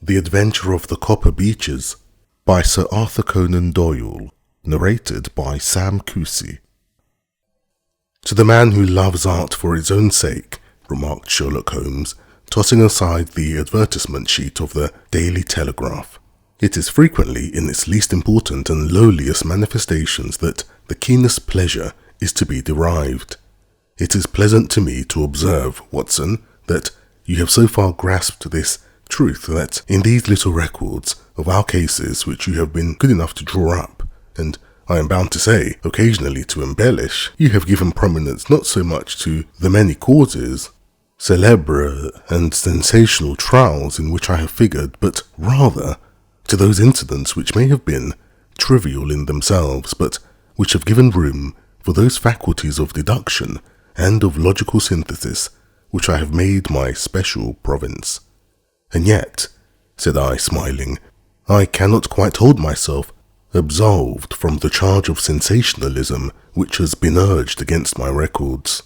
The Adventure of the Copper Beeches by Sir Arthur Conan Doyle, narrated by Sam Cousy. To the man who loves art for its own sake, remarked Sherlock Holmes, tossing aside the advertisement sheet of the Daily Telegraph, it is frequently in its least important and lowliest manifestations that the keenest pleasure is to be derived. It is pleasant to me to observe, Watson, that you have so far grasped this truth that in these little records of our cases which you have been good enough to draw up, and I am bound to say, occasionally to embellish, you have given prominence not so much to the many causes, celebre and sensational trials in which I have figured, but rather to those incidents which may have been trivial in themselves, but which have given room for those faculties of deduction and of logical synthesis which I have made my special province. And yet, said I, smiling, I cannot quite hold myself absolved from the charge of sensationalism which has been urged against my records.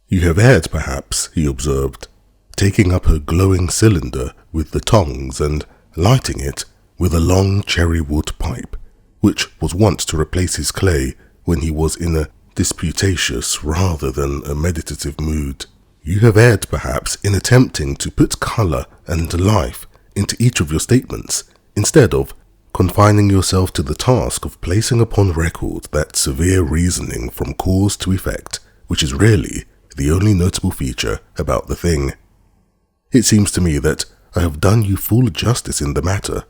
You have erred, perhaps, he observed, taking up a glowing cylinder with the tongs and lighting it with a long cherry wood pipe, which was wont to replace his clay when he was in a disputatious rather than a meditative mood. You have erred, perhaps, in attempting to put colour and life into each of your statements, instead of confining yourself to the task of placing upon record that severe reasoning from cause to effect, which is really the only notable feature about the thing. It seems to me that I have done you full justice in the matter,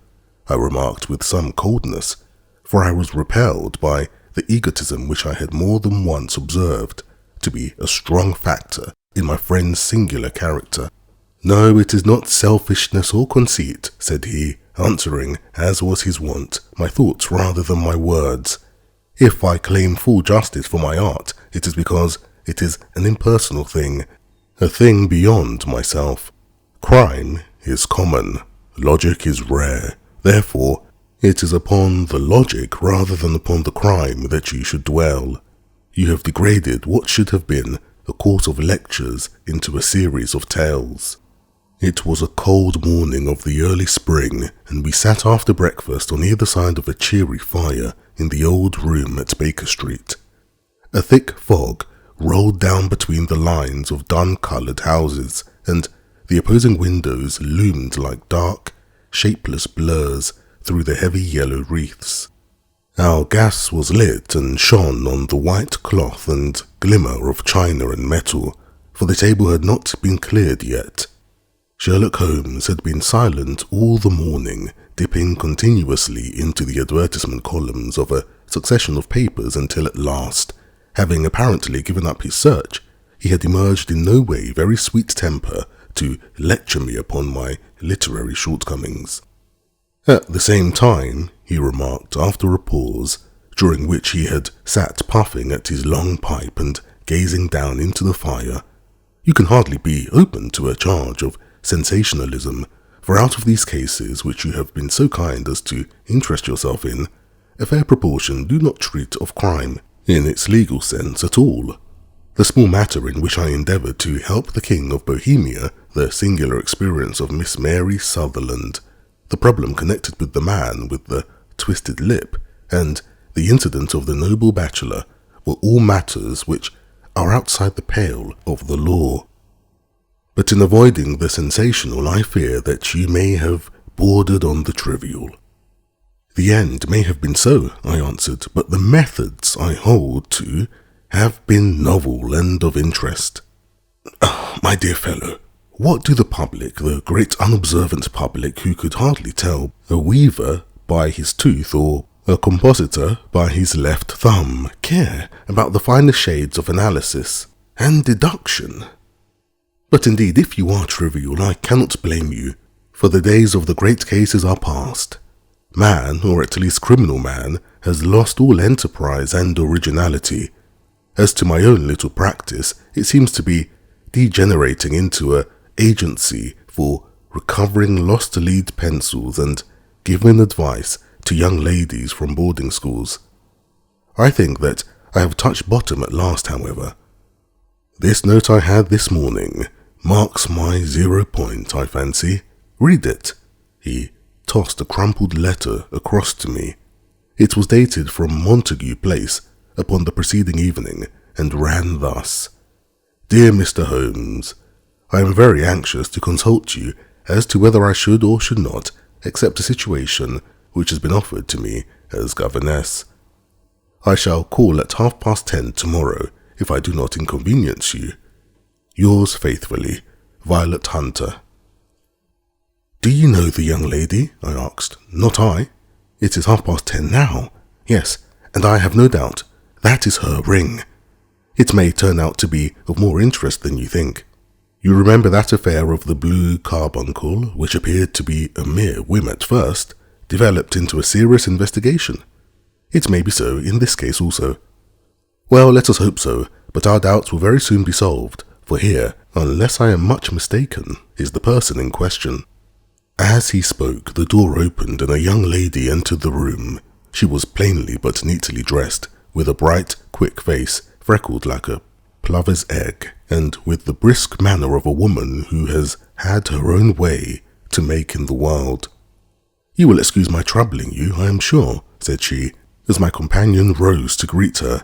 I remarked with some coldness, for I was repelled by the egotism which I had more than once observed to be a strong factor in my friend's singular character. No, it is not selfishness or conceit, said he, answering, as was his wont, my thoughts rather than my words. If I claim full justice for my art, it is because it is an impersonal thing, a thing beyond myself. Crime is common, logic is rare, therefore it is upon the logic rather than upon the crime that you should dwell. You have degraded what should have been a course of lectures into a series of tales. It was a cold morning of the early spring, and we sat after breakfast on either side of a cheery fire in the old room at Baker Street. A thick fog rolled down between the lines of dun-coloured houses, and the opposing windows loomed like dark, shapeless blurs through the heavy yellow wreaths. Our gas was lit and shone on the white cloth and glimmer of china and metal, for the table had not been cleared yet. Sherlock Holmes had been silent all the morning, dipping continuously into the advertisement columns of a succession of papers until at last, having apparently given up his search, he had emerged in no way very sweet temper to lecture me upon my literary shortcomings. At the same time, he remarked after a pause, during which he had sat puffing at his long pipe and gazing down into the fire, you can hardly be open to a charge of sensationalism, for out of these cases which you have been so kind as to interest yourself in, a fair proportion do not treat of crime in its legal sense at all. The small matter in which I endeavoured to help the King of Bohemia, the singular experience of Miss Mary Sutherland, the problem connected with the man with the twisted lip, and the incident of the noble bachelor were all matters which are outside the pale of the law. But in avoiding the sensational, I fear that you may have bordered on the trivial. The end may have been so, I answered, but the methods I hold to have been novel and of interest. My dear fellow, what do the public, the great unobservant public who could hardly tell a weaver by his tooth or a compositor by his left thumb, care about the finer shades of analysis and deduction? But indeed, if you are trivial, I cannot blame you, for the days of the great cases are past. Man, or at least criminal man, has lost all enterprise and originality. As to my own little practice, it seems to be degenerating into a agency for recovering lost lead pencils and giving advice to young ladies from boarding schools. I think that I have touched bottom at last, however. This note I had this morning marks my 0 point, I fancy. Read it. He tossed a crumpled letter across to me. It was dated from Montague Place upon the preceding evening and ran thus: Dear Mr. Holmes, I am very anxious to consult you as to whether I should or should not accept a situation which has been offered to me as governess. I shall call at 10:30 tomorrow if I do not inconvenience you. Yours faithfully, Violet Hunter. Do you know the young lady? I asked. Not I. It is 10:30 now. Yes, and I have no doubt that is her ring. It may turn out to be of more interest than you think. You remember that affair of the blue carbuncle, which appeared to be a mere whim at first, developed into a serious investigation? It may be so in this case also. Well, let us hope so, but our doubts will very soon be solved, for here, unless I am much mistaken, is the person in question. As he spoke, the door opened and a young lady entered the room. She was plainly but neatly dressed, with a bright, quick face, freckled like a plover's egg, and with the brisk manner of a woman who has had her own way to make in the world. You will excuse my troubling you, I am sure, said she, as my companion rose to greet her,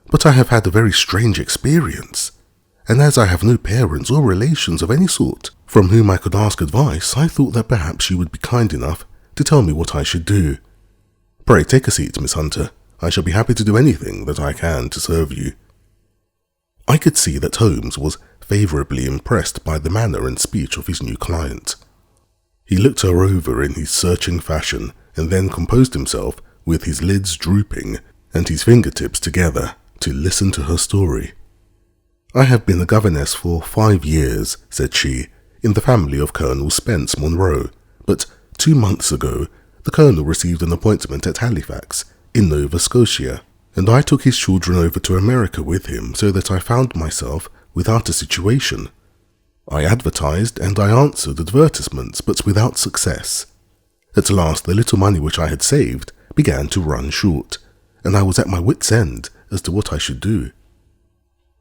but I have had a very strange experience, and as I have no parents or relations of any sort from whom I could ask advice, I thought that perhaps you would be kind enough to tell me what I should do. Pray take a seat, Miss Hunter. I shall be happy to do anything that I can to serve you. I could see that Holmes was favourably impressed by the manner and speech of his new client. He looked her over in his searching fashion and then composed himself with his lids drooping and his fingertips together to listen to her story. I have been a governess for 5 years, said she, in the family of Colonel Spence Monroe, but 2 months ago the Colonel received an appointment at Halifax, in Nova Scotia, and I took his children over to America with him, so that I found myself without a situation. I advertised and I answered advertisements, but without success. At last the little money which I had saved began to run short, and I was at my wits' end as to what I should do.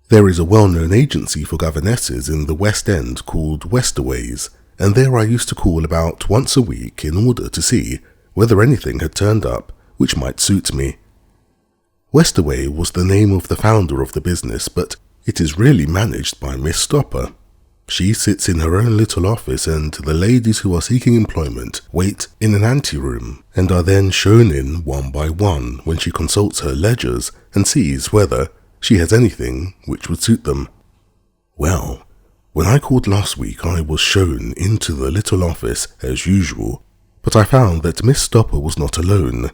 There is a well-known agency for governesses in the West End called Westerways, and there I used to call about once a week in order to see whether anything had turned up which might suit me. Westerway was the name of the founder of the business, but it is really managed by Miss Stopper. She sits in her own little office, and the ladies who are seeking employment wait in an anteroom and are then shown in one by one when she consults her ledgers and sees whether she has anything which would suit them. Well, when I called last week I was shown into the little office as usual, but I found that Miss Stopper was not alone.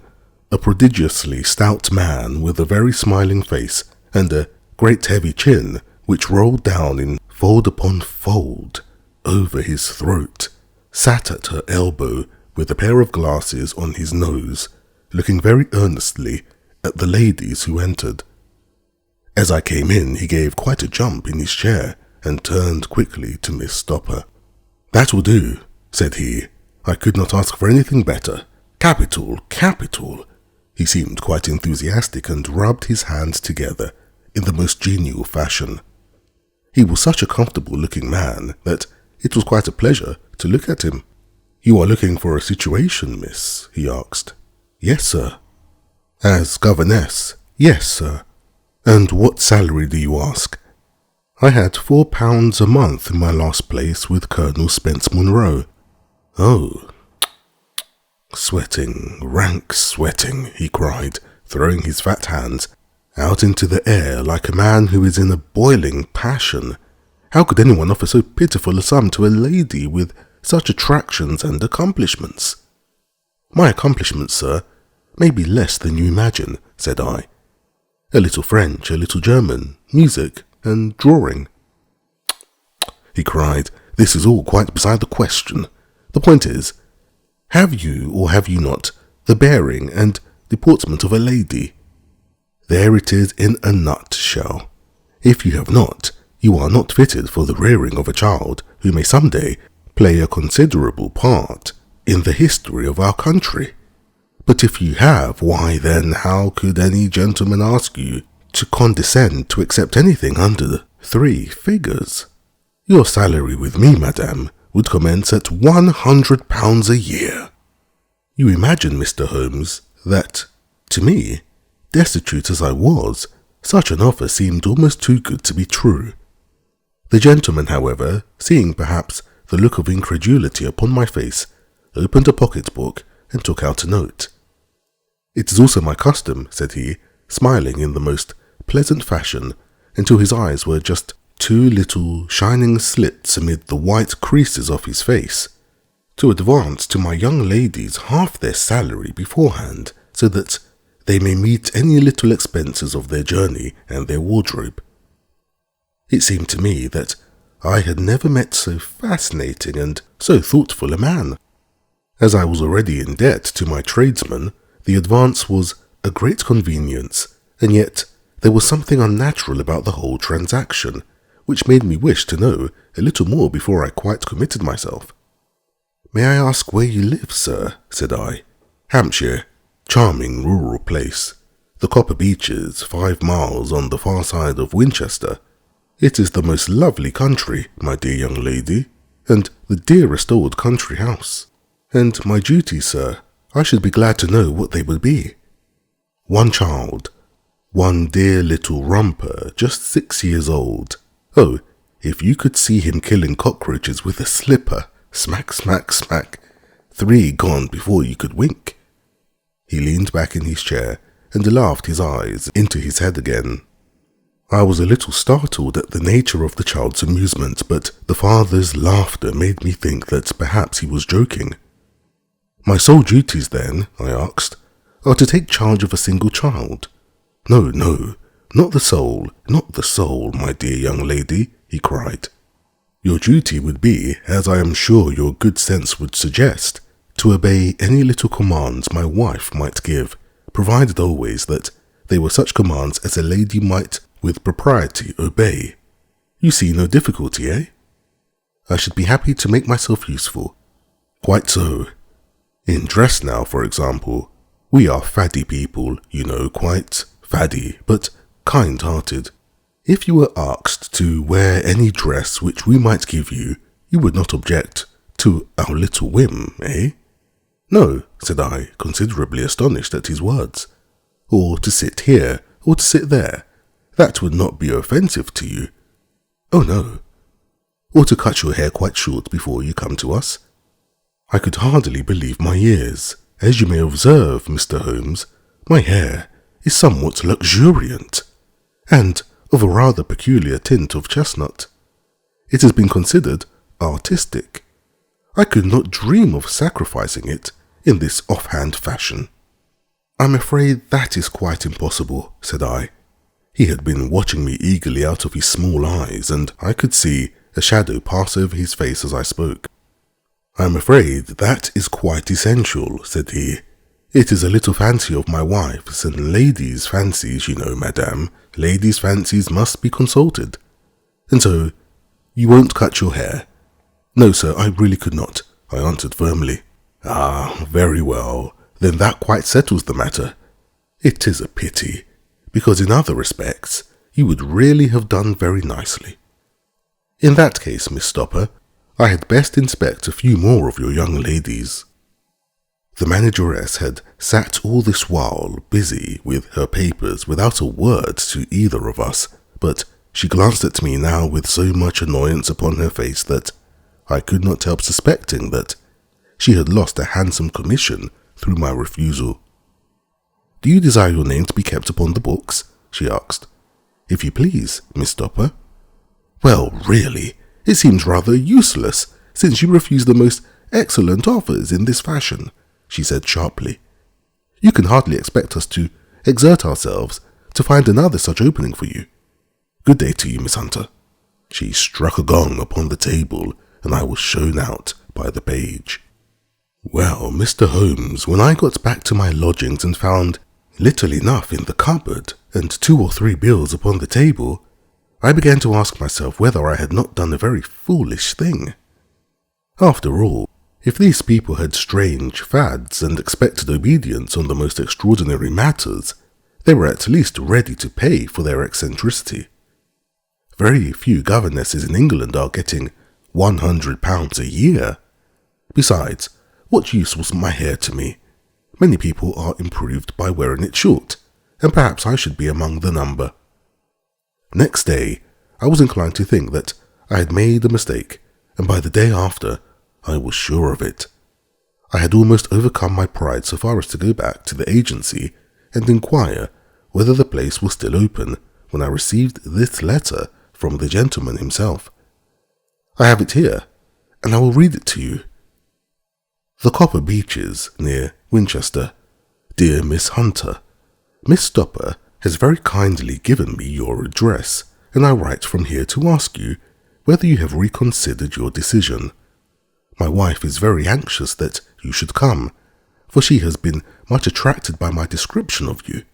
A prodigiously stout man with a very smiling face and a great heavy chin which rolled down in fold upon fold over his throat, sat at her elbow with a pair of glasses on his nose, looking very earnestly at the ladies who entered. As I came in, he gave quite a jump in his chair and turned quickly to Miss Stopper. "That will do," said he. "I could not ask for anything better. Capital, capital." He seemed quite enthusiastic and rubbed his hands together in the most genial fashion. He was such a comfortable-looking man that it was quite a pleasure to look at him. "You are looking for a situation, miss?" he asked. "Yes, sir." "As governess?" "Yes, sir." "And what salary do you ask?" "I had £4 a month in my last place with Colonel Spence Monroe." "Oh." "Sweating, rank sweating," he cried, throwing his fat hands out into the air like a man who is in a boiling passion. "How could anyone offer so pitiful a sum to a lady with such attractions and accomplishments?" "My accomplishments, sir, may be less than you imagine," said I. "A little French, a little German, music, and drawing." He cried, "This is all quite beside the question. The point is, have you or have you not the bearing and deportment of a lady? There it is in a nutshell. If you have not, you are not fitted for the rearing of a child who may some day play a considerable part in the history of our country. But if you have, why then how could any gentleman ask you to condescend to accept anything under 3 figures? Your salary with me, madame, would commence at £100 a year. You imagine, Mr. Holmes, that, to me, destitute as I was, such an offer seemed almost too good to be true. The gentleman, however, seeing perhaps the look of incredulity upon my face, opened a pocket-book and took out a note. "It is also my custom," said he, smiling in the most pleasant fashion until his eyes were just two little shining slits amid the white creases of his face, "to advance to my young ladies half their salary beforehand, so that they may meet any little expenses of their journey and their wardrobe." It seemed to me that I had never met so fascinating and so thoughtful a man. As I was already in debt to my tradesman, the advance was a great convenience, and yet there was something unnatural about the whole transaction, which made me wish to know a little more before I quite committed myself. "May I ask where you live, sir?" said I. "Hampshire, charming rural place. The Copper Beeches, 5 miles on the far side of Winchester. It is the most lovely country, my dear young lady, and the dearest old country house. And my duties, sir, I should be glad to know what they would be." "One child, one dear little romper, just 6 years old. Oh, if you could see him killing cockroaches with a slipper, smack, smack, smack, 3 gone before you could wink." He leaned back in his chair and laughed his eyes into his head again. I was a little startled at the nature of the child's amusement, but the father's laughter made me think that perhaps he was joking. "My sole duties, then," I asked, "are to take charge of a single child?" "No, no, not the sole, my dear young lady," he cried. "Your duty would be, as I am sure your good sense would suggest, to obey any little commands my wife might give, provided always that they were such commands as a lady might with propriety obey. You see no difficulty, eh?" "I should be happy to make myself useful." "Quite so. In dress now, for example, we are faddy people, you know, quite faddy, but kind-hearted. If you were asked to wear any dress which we might give you, you would not object to our little whim, eh?" "No," said I, considerably astonished at his words. "Or to sit here, or to sit there. That would not be offensive to you." "Oh, no." "Or to cut your hair quite short before you come to us." I could hardly believe my ears. As you may observe, Mr. Holmes, my hair is somewhat luxuriant, and of a rather peculiar tint of chestnut. It has been considered artistic. I could not dream of sacrificing it in this offhand fashion. "I'm afraid that is quite impossible," said I. He had been watching me eagerly out of his small eyes, and I could see a shadow pass over his face as I spoke. "I'm afraid that is quite essential," said he. "It is a little fancy of my wife's, and ladies' fancies, you know, madame, ladies' fancies must be consulted. And so, you won't cut your hair?" "No, sir, I really could not," I answered firmly. "Ah, very well. Then that quite settles the matter. It is a pity, because in other respects, you would really have done very nicely. In that case, Miss Stopper, I had best inspect a few more of your young ladies." The manageress had sat all this while busy with her papers without a word to either of us, but she glanced at me now with so much annoyance upon her face that I could not help suspecting that she had lost a handsome commission through my refusal. "Do you desire your name to be kept upon the books?" she asked. "If you please, Miss Stopper." "Well, really, it seems rather useless, since you refuse the most excellent offers in this fashion," she said sharply. "You can hardly expect us to exert ourselves to find another such opening for you. Good day to you, Miss Hunter." She struck a gong upon the table, and I was shown out by the page. Well, Mr. Holmes, when I got back to my lodgings and found little enough in the cupboard and 2 or 3 bills upon the table, I began to ask myself whether I had not done a very foolish thing. After all, if these people had strange fads and expected obedience on the most extraordinary matters, they were at least ready to pay for their eccentricity. Very few governesses in England are getting £100 a year. Besides, what use was my hair to me? Many people are improved by wearing it short, and perhaps I should be among the number. Next day, I was inclined to think that I had made a mistake, and by the day after, I was sure of it. I had almost overcome my pride so far as to go back to the agency and inquire whether the place was still open when I received this letter from the gentleman himself. I have it here, and I will read it to you. The Copper Beeches, near Winchester. Dear Miss Hunter, Miss Stopper has very kindly given me your address, and I write from here to ask you whether you have reconsidered your decision. My wife is very anxious that you should come, for she has been much attracted by my description of you.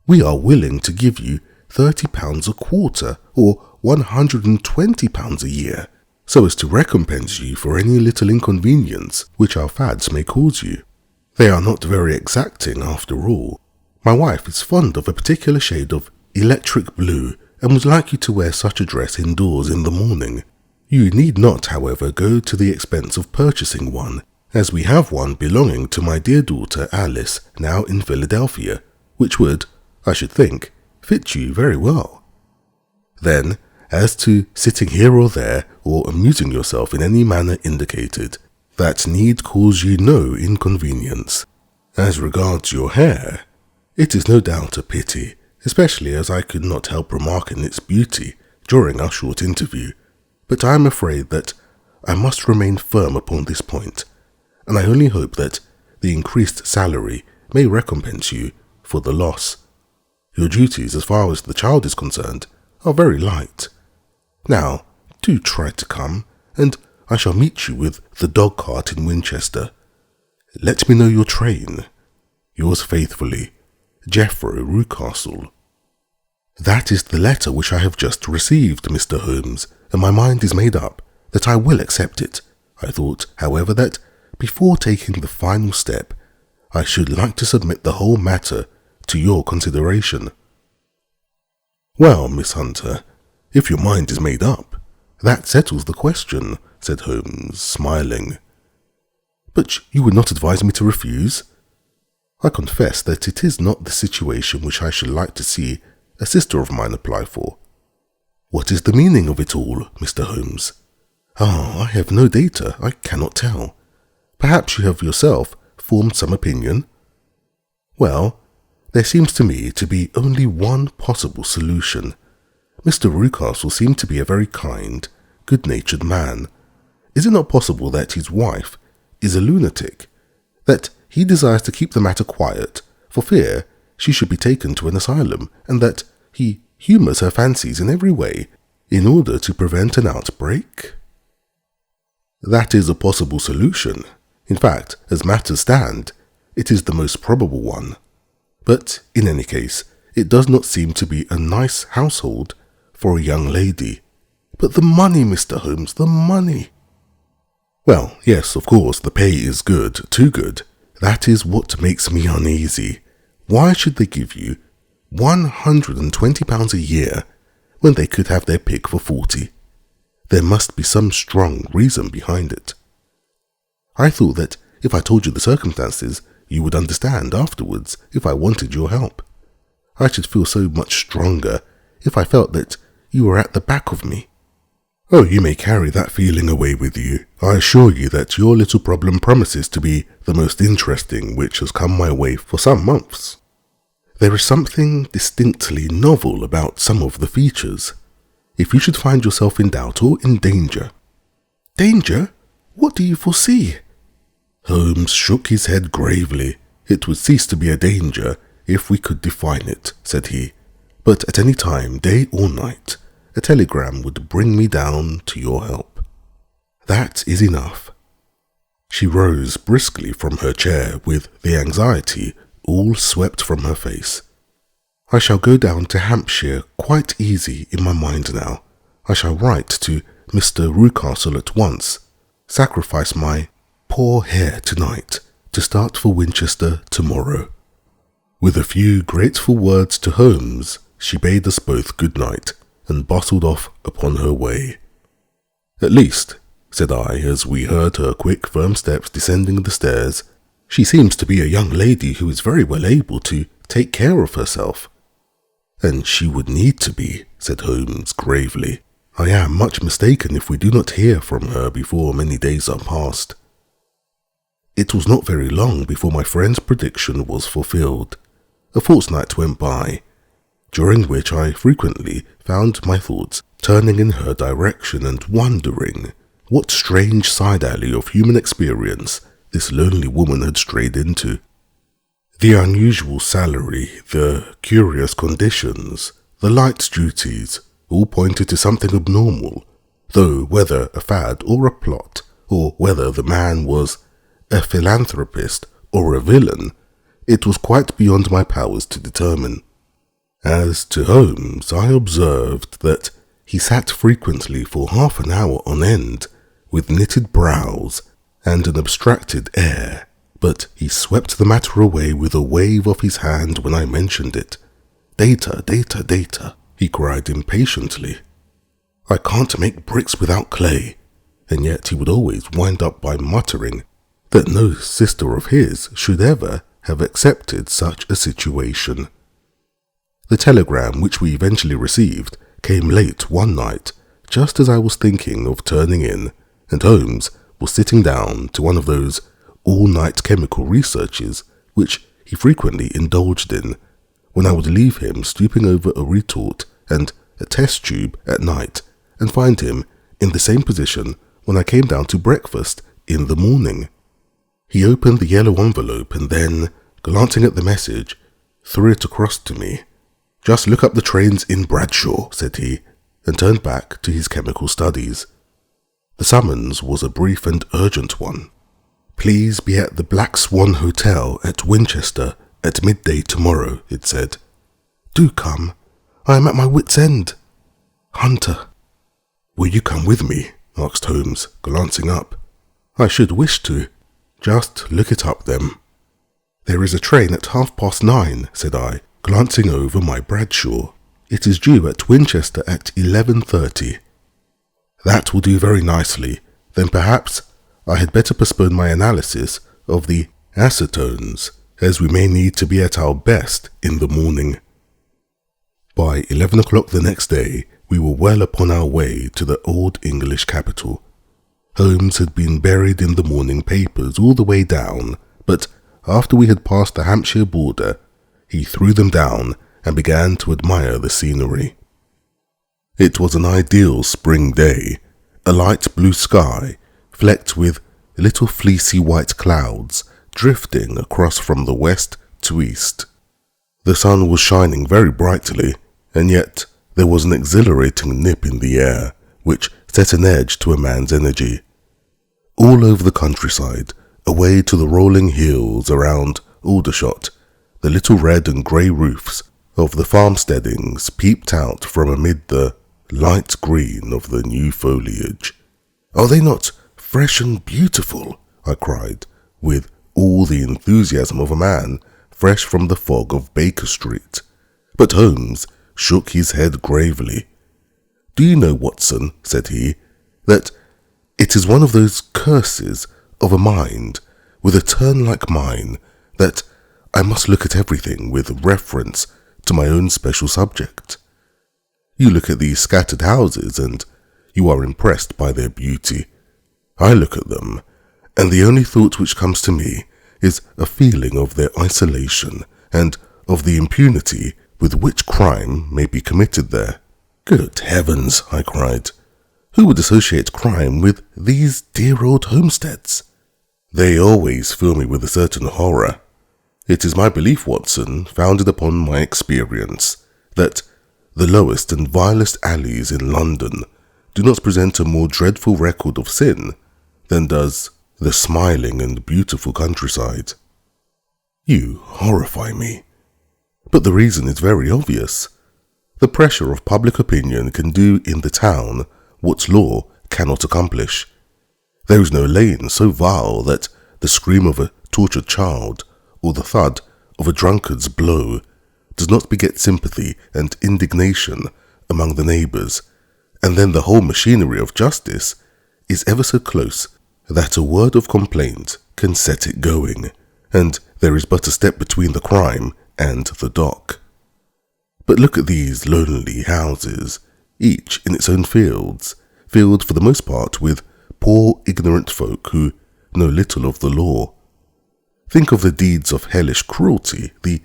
We are willing to give you £30 a quarter, or £120 a year, so as to recompense you for any little inconvenience which our fads may cause you. They are not very exacting after all. My wife is fond of a particular shade of electric blue, and would like you to wear such a dress indoors in the morning. You need not, however, go to the expense of purchasing one, as we have one belonging to my dear daughter Alice, now in Philadelphia, which would, I should think, fit you very well. Then, as to sitting here or there, or amusing yourself in any manner indicated, that need cause you no inconvenience. As regards your hair, it is no doubt a pity, especially as I could not help remarking its beauty during our short interview, but I am afraid that I must remain firm upon this point, and I only hope that the increased salary may recompense you for the loss. Your duties, as far as the child is concerned, are very light. Now, do try to come, and I shall meet you with the dog cart in Winchester. Let me know your train. Yours faithfully, Jeffro Rucastle. That is the letter which I have just received, Mr. Holmes, and my mind is made up that I will accept it. I thought, however, that before taking the final step, I should like to submit the whole matter to your consideration. Well, Miss Hunter, if your mind is made up, that settles the question, said Holmes, smiling. But you would not advise me to refuse? I confess that it is not the situation which I should like to see a sister of mine apply for. What is the meaning of it all, Mr. Holmes? I have no data, I cannot tell. Perhaps you have yourself formed some opinion? Well, there seems to me to be only one possible solution. Mr. Rucastle seemed to be a very kind, good-natured man. Is it not possible that his wife is a lunatic, that he desires to keep the matter quiet for fear she should be taken to an asylum, and that he humours her fancies in every way in order to prevent an outbreak? That is a possible solution. In fact, as matters stand, it is the most probable one. But, in any case, it does not seem to be a nice household for a young lady. But the money, Mr. Holmes, the money! Well, yes, of course, the pay is good, too good. That is what makes me uneasy. Why should they give you £120 a year when they could have their pick for 40? There must be some strong reason behind it. I thought that if I told you the circumstances, you would understand afterwards if I wanted your help. I should feel so much stronger if I felt that you were at the back of me. Oh, you may carry that feeling away with you. I assure you that your little problem promises to be the most interesting which has come my way for some months. There is something distinctly novel about some of the features. If you should find yourself in doubt or in danger. Danger? What do you foresee? Holmes shook his head gravely. It would cease to be a danger if we could define it, said he. But at any time, day or night, a telegram would bring me down to your help. That is enough. She rose briskly from her chair with the anxiety all swept from her face. I shall go down to Hampshire quite easy in my mind now. I shall write to Mr. Rucastle at once, sacrifice my poor hair tonight to start for Winchester tomorrow. With a few grateful words to Holmes, she bade us both good night and bustled off upon her way. "At least," said I as we heard her quick, firm steps descending the stairs, "she seems to be a young lady who is very well able to take care of herself." "And she would need to be," said Holmes gravely. "I am much mistaken if we do not hear from her before many days are past." It was not very long before my friend's prediction was fulfilled. A fortnight went by, during which I frequently found my thoughts turning in her direction and wondering what strange side alley of human experience this lonely woman had strayed into. The unusual salary, the curious conditions, the light duties, all pointed to something abnormal, though whether a fad or a plot, or whether the man was a philanthropist or a villain, it was quite beyond my powers to determine. As to Holmes, I observed that he sat frequently for half an hour on end, with knitted brows and an abstracted air, but he swept the matter away with a wave of his hand when I mentioned it. "Data, data, data," he cried impatiently. "I can't make bricks without clay," and yet he would always wind up by muttering that no sister of his should ever have accepted such a situation. The telegram which we eventually received came late one night, just as I was thinking of turning in, and Holmes was sitting down to one of those all-night chemical researches which he frequently indulged in, when I would leave him stooping over a retort and a test tube at night, and find him in the same position when I came down to breakfast in the morning. He opened the yellow envelope and then, glancing at the message, threw it across to me. "Just look up the trains in Bradshaw," said he, and turned back to his chemical studies. The summons was a brief and urgent one. "Please be at the Black Swan Hotel at Winchester at midday tomorrow," it said. "Do come. I am at my wit's end. Hunter." "Will you come with me?" asked Holmes, glancing up. "I should wish to." "Just look it up then." "There is a train at 9:30, said I, glancing over my Bradshaw. "It is due at Winchester at 11:30. "That will do very nicely. Then perhaps I had better postpone my analysis of the acetones, as we may need to be at our best in the morning." By 11 o'clock the next day, we were well upon our way to the old English capital. Holmes had been buried in the morning papers all the way down, but after we had passed the Hampshire border, he threw them down and began to admire the scenery. It was an ideal spring day, a light blue sky, flecked with little fleecy white clouds drifting across from the west to east. The sun was shining very brightly, and yet there was an exhilarating nip in the air, which set an edge to a man's energy. All over the countryside, away to the rolling hills around Aldershot, the little red and grey roofs of the farmsteadings peeped out from amid the light green of the new foliage. "Are they not fresh and beautiful?" I cried, with all the enthusiasm of a man fresh from the fog of Baker Street. But Holmes shook his head gravely. "Do you know, Watson," said he, "that it is one of those curses of a mind with a turn like mine that I must look at everything with reference to my own special subject. You look at these scattered houses and you are impressed by their beauty. I look at them, and the only thought which comes to me is a feeling of their isolation and of the impunity with which crime may be committed there." "Good heavens," I cried. "Who would associate crime with these dear old homesteads?" "They always fill me with a certain horror. It is my belief, Watson, founded upon my experience, that the lowest and vilest alleys in London do not present a more dreadful record of sin than does the smiling and beautiful countryside." "You horrify me. But the reason is very obvious. The pressure of public opinion can do in the town what law cannot accomplish. There is no lane so vile that the scream of a tortured child or the thud of a drunkard's blow does not beget sympathy and indignation among the neighbours, and then the whole machinery of justice is ever so close that a word of complaint can set it going, and there is but a step between the crime and the dock. But look at these lonely houses, each in its own fields, filled for the most part with poor ignorant folk who know little of the law. Think of the deeds of hellish cruelty, the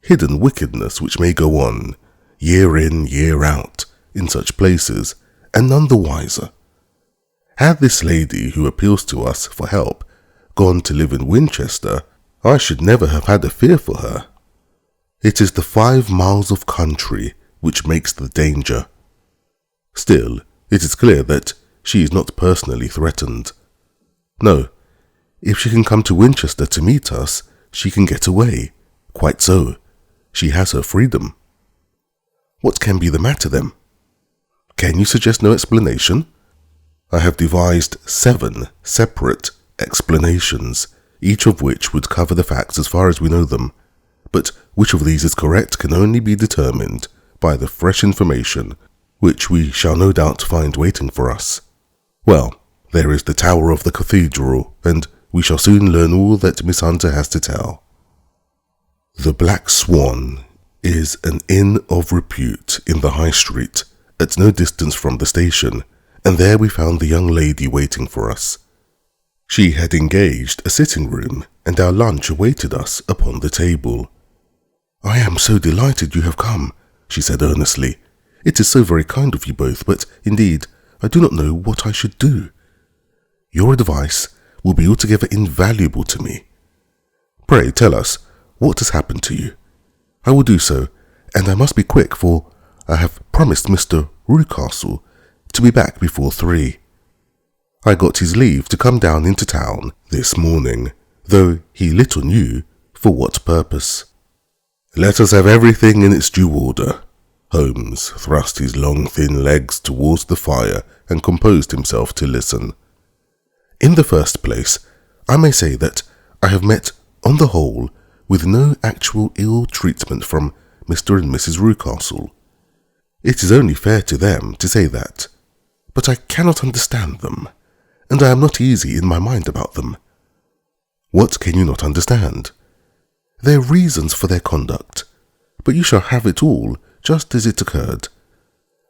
hidden wickedness which may go on, year in, year out, in such places, and none the wiser. Had this lady who appeals to us for help gone to live in Winchester, I should never have had a fear for her. It is the 5 miles of country which makes the danger. Still, it is clear that she is not personally threatened. No, if she can come to Winchester to meet us, she can get away. Quite so. She has her freedom. What can be the matter then? Can you suggest no explanation? I have devised 7 separate explanations, each of which would cover the facts as far as we know them, but which of these is correct can only be determined by the fresh information which we shall no doubt find waiting for us. Well, there is the tower of the cathedral, and we shall soon learn all that Miss Hunter has to tell. The Black Swan is an inn of repute in the High Street, at no distance from the station, and there we found the young lady waiting for us. She had engaged a sitting room, and our lunch awaited us upon the table. "I am so delighted you have come," she said earnestly. "It is so very kind of you both, but indeed I do not know what I should do. Your advice will be altogether invaluable to me. Pray tell us what has happened to you. I will do so, and I must be quick, for I have promised Mr. Rucastle to be back before 3. I got his leave to come down into town this morning, though he little knew for what purpose." "Let us have everything in its due order." Holmes thrust his long thin legs towards the fire and composed himself to listen. "In the first place, I may say that I have met, on the whole, with no actual ill treatment from Mr. and Mrs. Rucastle. It is only fair to them to say that, but I cannot understand them, and I am not easy in my mind about them." "What can you not understand?" "Their reasons for their conduct, but you shall have it all just as it occurred.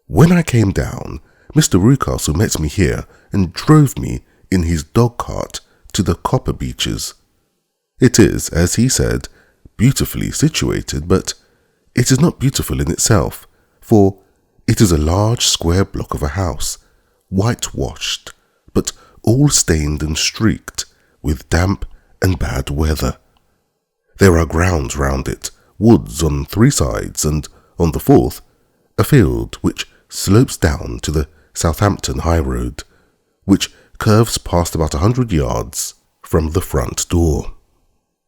When I came down, Mr. Rucastle met me here and drove me in his dog-cart to the copper Beeches. It is, as he said, beautifully situated, but it is not beautiful in itself, for it is a large square block of a house, whitewashed, but all stained and streaked with damp and bad weather. There are grounds round it, woods on 3 sides, and on the 4th, a field which slopes down to the Southampton high road, which curves past about 100 yards from the front door.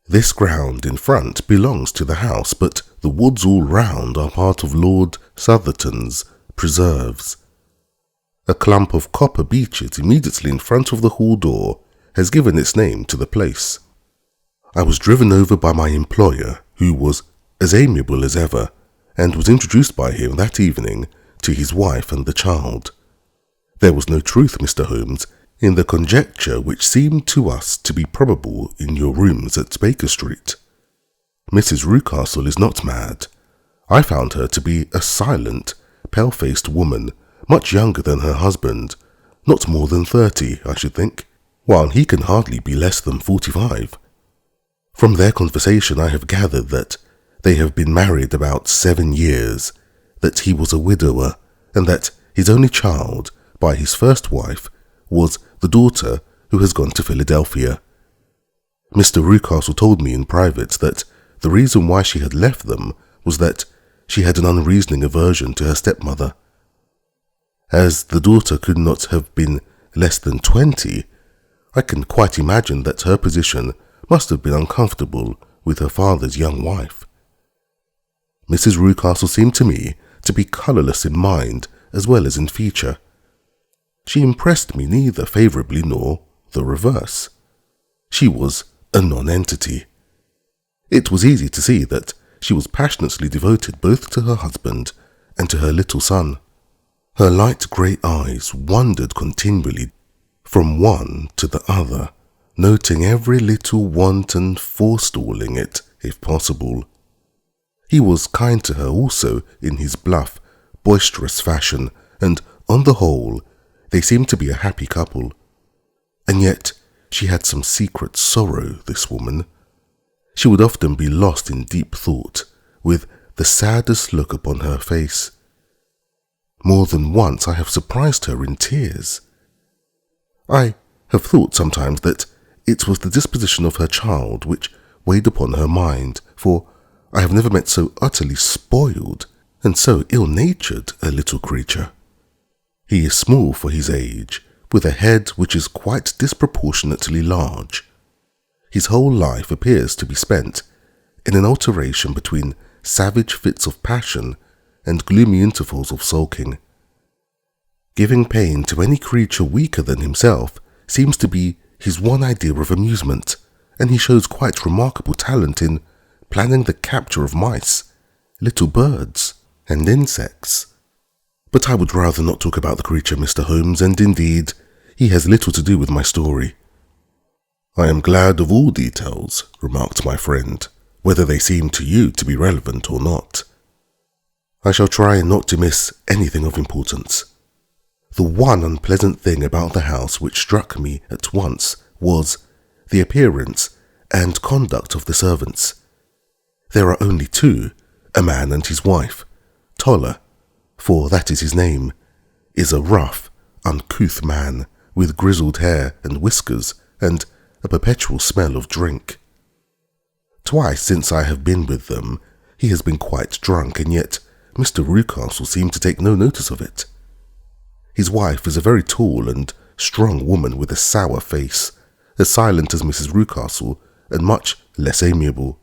This ground in front belongs to the house, but the woods all round are part of Lord Southerton's preserves. A clump of copper beeches immediately in front of the hall door has given its name to the place. I was driven over by my employer, who was as amiable as ever, and was introduced by him that evening to his wife and the child. There was no truth, Mr. Holmes, in the conjecture which seemed to us to be probable in your rooms at Baker Street. Mrs. Rucastle is not mad. I found her to be a silent, pale-faced woman, much younger than her husband, not more than 30, I should think, while he can hardly be less than 45. From their conversation I have gathered that they have been married about 7 years, that he was a widower, and that his only child, by his first wife, was the daughter who has gone to Philadelphia. Mr. Rucastle told me in private that the reason why she had left them was that she had an unreasoning aversion to her stepmother. As the daughter could not have been less than 20, I can quite imagine that her position must have been uncomfortable with her father's young wife. Mrs. Rucastle seemed to me to be colourless in mind as well as in feature. She impressed me neither favourably nor the reverse. She was a non-entity. It was easy to see that she was passionately devoted both to her husband and to her little son. Her light grey eyes wandered continually from one to the other, noting every little wanton forestalling it, if possible. He was kind to her also in his bluff, boisterous fashion, and on the whole, they seemed to be a happy couple. And yet, she had some secret sorrow, this woman. She would often be lost in deep thought, with the saddest look upon her face. More than once I have surprised her in tears. I have thought sometimes that it was the disposition of her child which weighed upon her mind, for I have never met so utterly spoiled and so ill-natured a little creature. He is small for his age, with a head which is quite disproportionately large. His whole life appears to be spent in an alternation between savage fits of passion and gloomy intervals of sulking. Giving pain to any creature weaker than himself seems to be his one idea of amusement, and he shows quite remarkable talent in planning the capture of mice, little birds, and insects. But I would rather not talk about the creature, Mr. Holmes, and indeed, he has little to do with my story. I am glad of all details, remarked my friend, whether they seem to you to be relevant or not. I shall try not to miss anything of importance. The one unpleasant thing about the house which struck me at once was the appearance and conduct of the servants. There are only two, a man and his wife. Toller, for that is his name, is a rough, uncouth man with grizzled hair and whiskers and a perpetual smell of drink. Twice since I have been with them, he has been quite drunk, and yet Mr. Rucastle seemed to take no notice of it. His wife is a very tall and strong woman with a sour face, as silent as Mrs. Rucastle and much less amiable.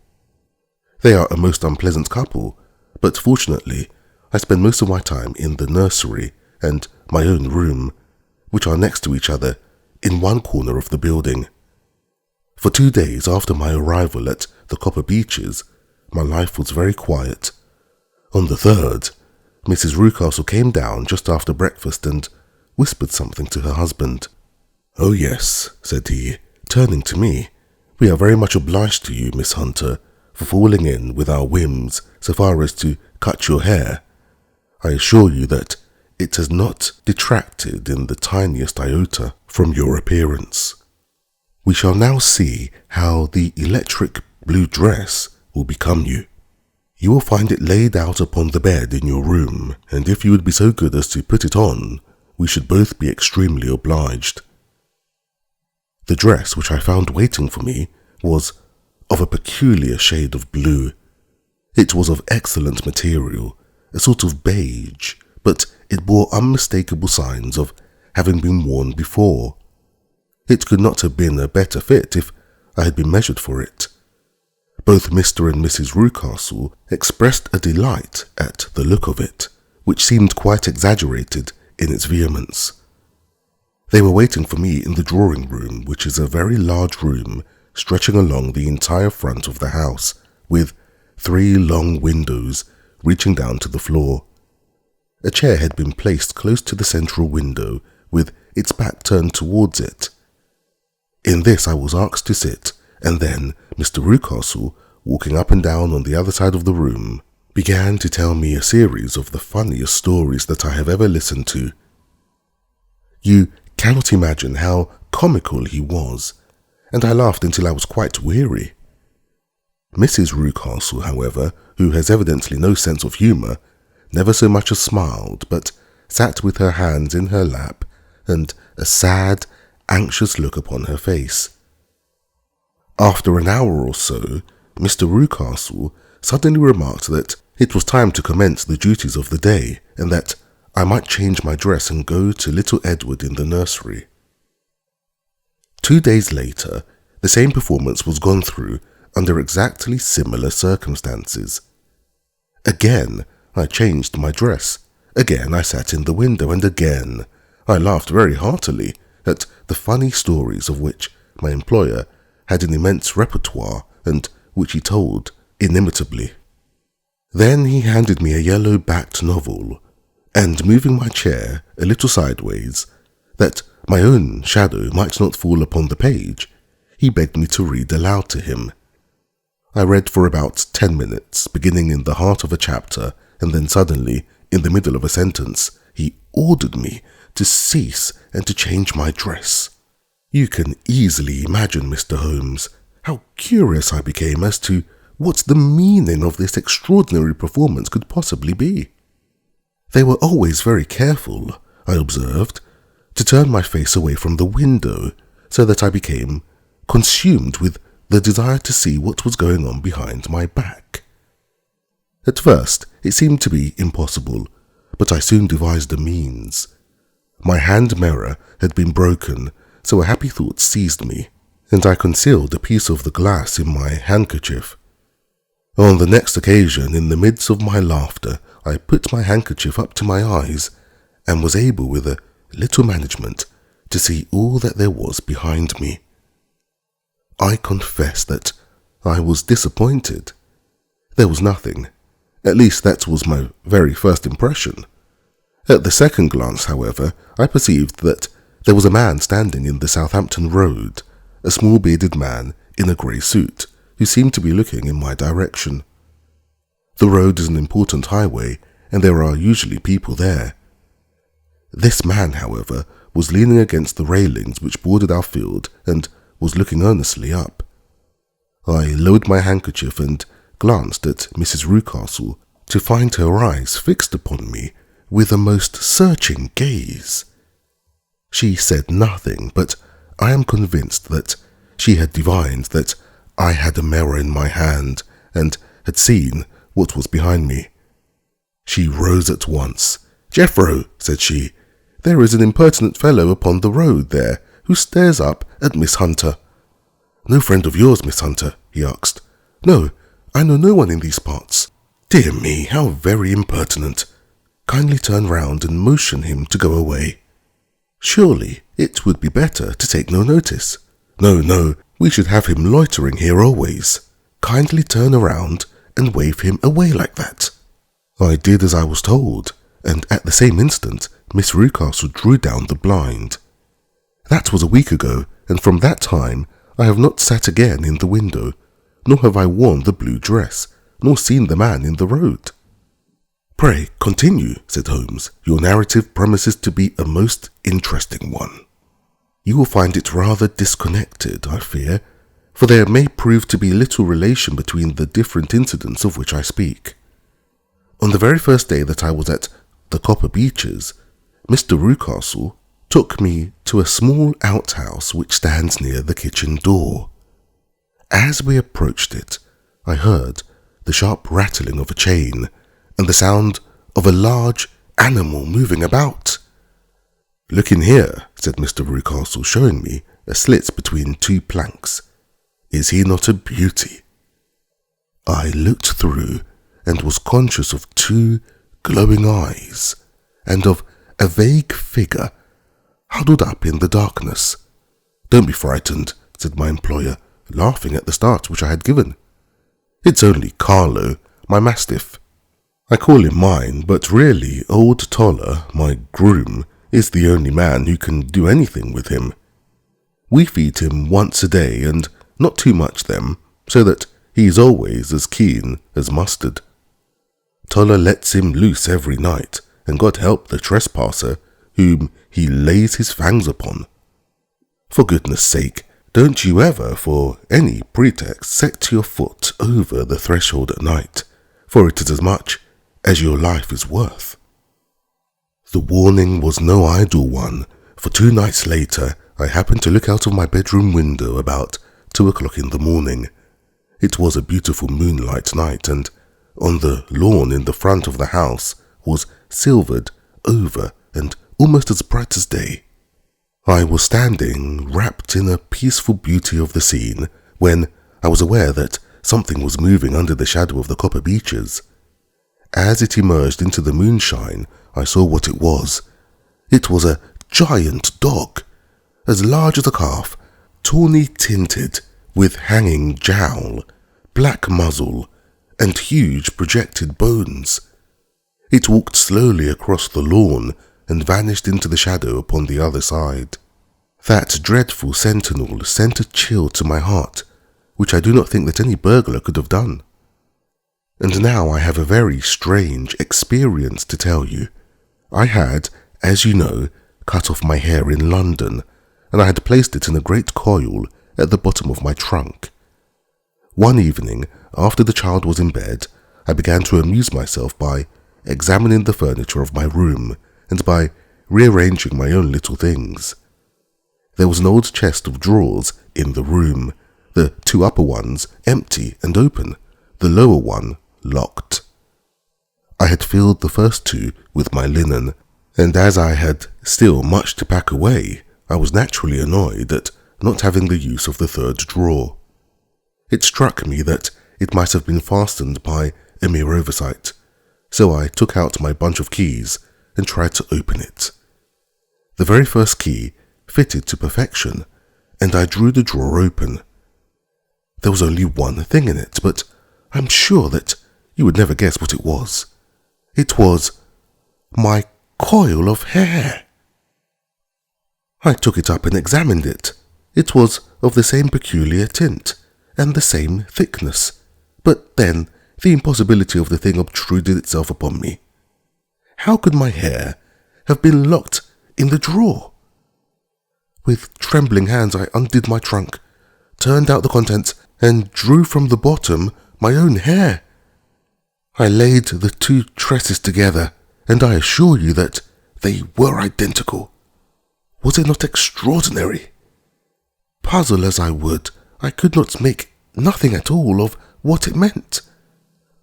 They are a most unpleasant couple, but fortunately I spend most of my time in the nursery and my own room, which are next to each other in one corner of the building. For 2 days after my arrival at the Copper Beeches, my life was very quiet. On the third, Mrs. Rucastle came down just after breakfast and whispered something to her husband. "Oh yes," said he, turning to me, "we are very much obliged to you, Miss Hunter, for falling in with our whims so far as to cut your hair. I assure you that it has not detracted in the tiniest iota from your appearance. We shall now see how the electric blue dress will become you. You will find it laid out upon the bed in your room, and if you would be so good as to put it on, we should both be extremely obliged." The dress which I found waiting for me was of a peculiar shade of blue. It was of excellent material, a sort of beige, but it bore unmistakable signs of having been worn before. It could not have been a better fit if I had been measured for it. Both Mr. and Mrs. Rucastle expressed a delight at the look of it, which seemed quite exaggerated in its vehemence. They were waiting for me in the drawing-room, which is a very large room stretching along the entire front of the house, with 3 long windows reaching down to the floor. A chair had been placed close to the central window, with its back turned towards it. In this I was asked to sit, and then Mr. Rucastle, walking up and down on the other side of the room, began to tell me a series of the funniest stories that I have ever listened to. You cannot imagine how comical he was, and I laughed until I was quite weary. Mrs. Rucastle, however, who has evidently no sense of humour, never so much as smiled, but sat with her hands in her lap and a sad, anxious look upon her face. After an hour or so, Mr. Rucastle suddenly remarked that it was time to commence the duties of the day, and that I might change my dress and go to little Edward in the nursery. 2 days later, the same performance was gone through under exactly similar circumstances. Again, I changed my dress. Again, I sat in the window, and again, I laughed very heartily at the funny stories of which my employer had an immense repertoire and which he told inimitably. Then he handed me a yellow-backed novel, and moving my chair a little sideways, That my own shadow might not fall upon the page, he begged me to read aloud to him. I read for about 10 minutes, beginning in the heart of a chapter, and then suddenly, in the middle of a sentence, he ordered me to cease and to change my dress. You can easily imagine, Mr. Holmes, how curious I became as to what the meaning of this extraordinary performance could possibly be. They were always very careful, I observed, to turn my face away from the window so that I became consumed with the desire to see what was going on behind my back. At first, it seemed to be impossible, but I soon devised a means. My hand mirror had been broken, so a happy thought seized me, and I concealed a piece of the glass in my handkerchief. On the next occasion, in the midst of my laughter, I put my handkerchief up to my eyes, and was able, with a little management, to see all that there was behind me. I confess that I was disappointed. There was nothing. At least that was my very first impression. At the second glance, however, I perceived that there was a man standing in the Southampton Road, a small bearded man in a grey suit, who seemed to be looking in my direction. The road is an important highway, and there are usually people there. This man, however, was leaning against the railings which bordered our field and was looking earnestly up. I lowered my handkerchief and glanced at Mrs. Rucastle, to find her eyes fixed upon me with a most searching gaze. She said nothing, but I am convinced that she had divined that I had a mirror in my hand and had seen what was behind me. She rose at once. "Jeffro," said she, "there is an impertinent fellow upon the road there who stares up at Miss Hunter." "No friend of yours, Miss Hunter?" he asked. "No, I know no one in these parts." "Dear me, how very impertinent. Kindly turn round and motion him to go away." "Surely it would be better to take no notice." No, we should have him loitering here always. Kindly turn around and wave him away like that." I did as I was told, and at the same instant Miss Rucastle drew down the blind. That was a week ago, and from that time I have not sat again in the window, nor have I worn the blue dress, nor seen the man in the road. "Pray continue," said Holmes. "Your narrative promises to be a most interesting one." "You will find it rather disconnected, I fear, for there may prove to be little relation between the different incidents of which I speak. On the very first day that I was at the Beeches, Mr. Rucastle took me to a small outhouse which stands near the kitchen door. As we approached it, I heard the sharp rattling of a chain and the sound of a large animal moving about. "Look in here," said Mr. Rucastle, showing me a slit between two planks. "Is he not a beauty?" I looked through and was conscious of two glowing eyes and of a vague figure huddled up in the darkness. "Don't be frightened," said my employer, laughing at the start which I had given. "It's only Carlo, my mastiff. I call him mine, but really old Toller, my groom, is the only man who can do anything with him. We feed him once a day, and not too much then, so that he is always as keen as mustard. Toller lets him loose every night, and God help the trespasser whom he lays his fangs upon. For goodness sake, don't you ever, for any pretext, set your foot over the threshold at night, for it is as much as your life is worth." The warning was no idle one, for 2 nights later I happened to look out of my bedroom window about 2 o'clock in the morning. It was a beautiful moonlight night, and on the lawn in the front of the house was silvered over and almost as bright as day. I was standing wrapped in the peaceful beauty of the scene when I was aware that something was moving under the shadow of the copper beeches. As it emerged into the moonshine, I saw what it was. It was a giant dog, as large as a calf, tawny tinted, with hanging jowl, black muzzle, and huge projected bones. It walked slowly across the lawn, and vanished into the shadow upon the other side. That dreadful sentinel sent a chill to my heart, which I do not think that any burglar could have done. And now I have a very strange experience to tell you. I had, as you know, cut off my hair in London, and I had placed it in a great coil at the bottom of my trunk. One evening, after the child was in bed, I began to amuse myself by examining the furniture of my room and by rearranging my own little things. There was an old chest of drawers in the room, the two upper ones empty and open, the lower one locked. I had filled the first two with my linen, and as I had still much to pack away, I was naturally annoyed at not having the use of the third drawer. It struck me that it might have been fastened by a mere oversight, so I took out my bunch of keys and tried to open it. The very first key fitted to perfection, and I drew the drawer open. There was only one thing in it, but I'm sure that you would never guess what it was. It was my coil of hair. I took it up and examined it. It was of the same peculiar tint and the same thickness, but then the impossibility of the thing obtruded itself upon me. How could my hair have been locked in the drawer? With trembling hands I undid my trunk, turned out the contents, and drew from the bottom my own hair. I laid the two tresses together, and I assure you that they were identical. Was it not extraordinary? Puzzle as I would, I could not make nothing at all of what it meant.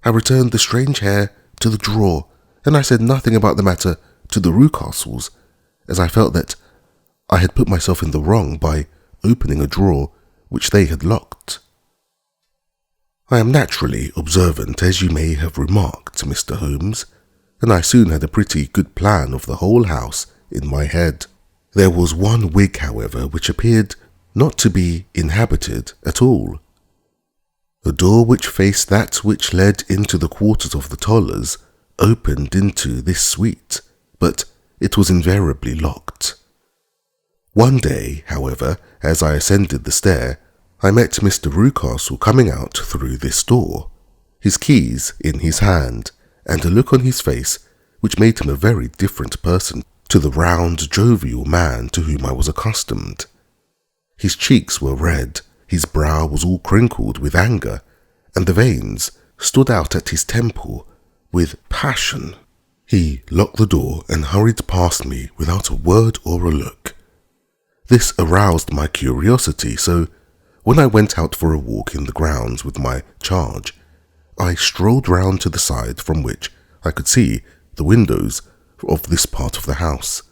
I returned the strange hair to the drawer, and I said nothing about the matter to the Rucastles, as I felt that I had put myself in the wrong by opening a drawer which they had locked. I am naturally observant, as you may have remarked, Mr. Holmes, and I soon had a pretty good plan of the whole house in my head. There was one wig, however, which appeared not to be inhabited at all. A door which faced that which led into the quarters of the Tollers opened into this suite, but it was invariably locked. One day, however, as I ascended the stair, I met Mr. Rucastle coming out through this door, his keys in his hand, and a look on his face which made him a very different person to the round, jovial man to whom I was accustomed. His cheeks were red, his brow was all crinkled with anger, and the veins stood out at his temple with passion. He locked the door and hurried past me without a word or a look. This aroused my curiosity, so when I went out for a walk in the grounds with my charge, I strolled round to the side from which I could see the windows of this part of the house.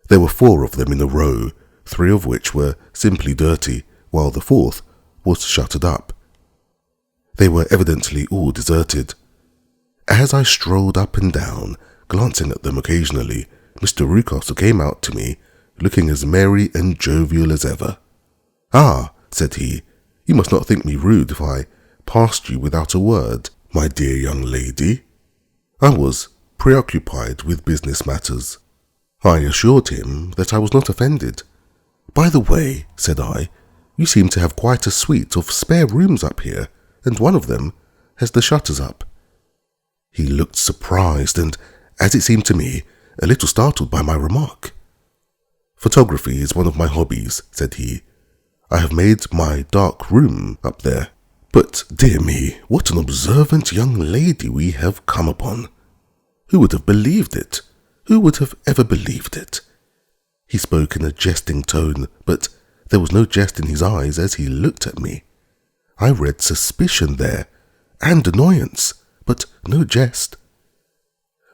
There were 4 of them in a row, 3 of which were simply dirty, while the 4th was shuttered up. They were evidently all deserted. As I strolled up and down, glancing at them occasionally, Mr. Rucastle came out to me, looking as merry and jovial as ever. "Ah," said he, "you must not think me rude if I passed you without a word, my dear young lady." I was preoccupied with business matters. I assured him that I was not offended. "By the way," said I, "you seem to have quite a suite of spare rooms up here, and one of them has the shutters up." He looked surprised and, as it seemed to me, a little startled by my remark. "Photography is one of my hobbies," said he. "I have made my dark room up there. But, dear me, what an observant young lady we have come upon. Who would have believed it? Who would have ever believed it?" He spoke in a jesting tone, but there was no jest in his eyes as he looked at me. I read suspicion there, and annoyance, but no jest.